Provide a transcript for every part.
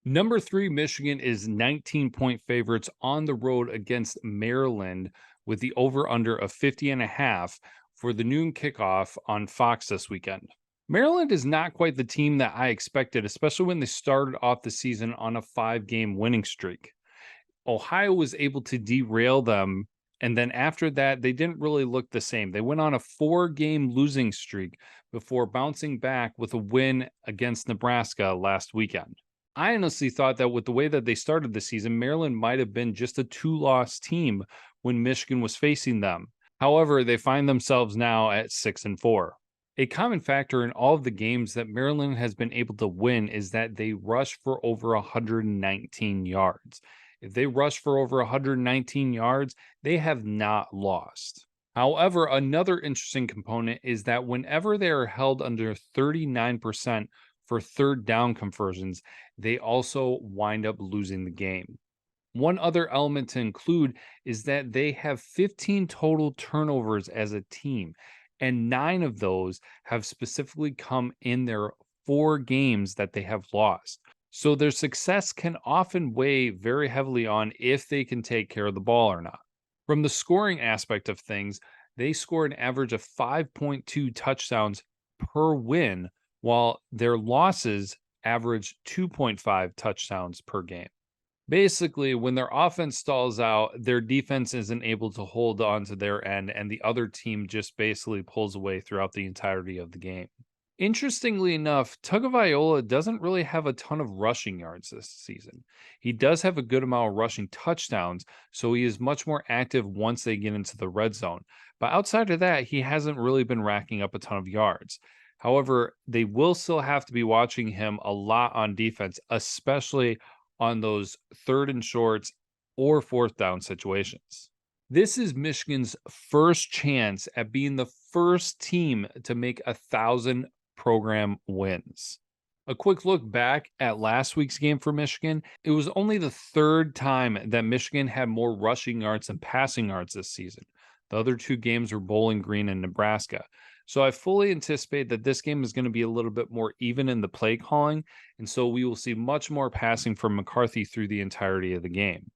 Number three, Michigan is 19-point favorites on the road against Maryland with the over-under of 50.5 for the noon kickoff on Fox this weekend. Maryland is not quite the team that I expected, especially when they started off the season on a 5-game winning streak. Ohio was able to derail them, and then after that, they didn't really look the same. They went on a 4-game losing streak before bouncing back with a win against Nebraska last weekend. I honestly thought that with the way that they started the season, Maryland might have been just a two-loss team when Michigan was facing them. However, they find themselves now at 6-4. A common factor in all of the games that Maryland has been able to win is that they rush for over 119 yards. If they rush for over 119 yards, they have not lost. However, another interesting component is that whenever they are held under 39% for third down conversions, they also wind up losing the game. One other element to include is that they have 15 total turnovers as a team, and 9 of those have specifically come in their 4 games that they have lost. So their success can often weigh very heavily on if they can take care of the ball or not. From the scoring aspect of things, they score an average of 5.2 touchdowns per win, while their losses average 2.5 touchdowns per game. Basically, when their offense stalls out, their defense isn't able to hold on to their end, and the other team just basically pulls away throughout the entirety of the game. Interestingly enough, Tagovailoa doesn't really have a ton of rushing yards this season. He does have a good amount of rushing touchdowns, so he is much more active once they get into the red zone. But outside of that, he hasn't really been racking up a ton of yards. However, they will still have to be watching him a lot on defense, especially on those third and shorts or fourth down situations. This is Michigan's first chance at being the first team to make 1,000 program wins. A quick look back at last week's game for Michigan, it was only the third time that Michigan had more rushing yards than passing yards this season. The other 2 games were Bowling Green and Nebraska. So I fully anticipate that this game is going to be a little bit more even in the play calling, and so we will see much more passing from McCarthy through the entirety of the game.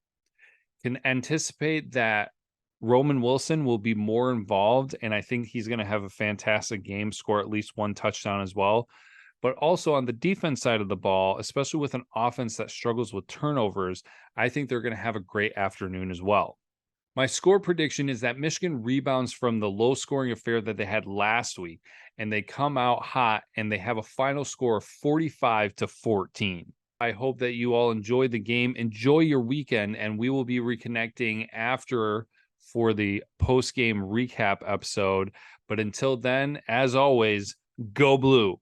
Can anticipate that Roman Wilson will be more involved, and I think he's going to have a fantastic game, score at least 1 touchdown as well. But also on the defense side of the ball, especially with an offense that struggles with turnovers, I think they're going to have a great afternoon as well. My score prediction is that Michigan rebounds from the low scoring affair that they had last week, and they come out hot and they have a final score of 45-14. I hope that you all enjoy the game. Enjoy your weekend, and we will be reconnecting after for the post game recap episode. But until then, as always, go blue.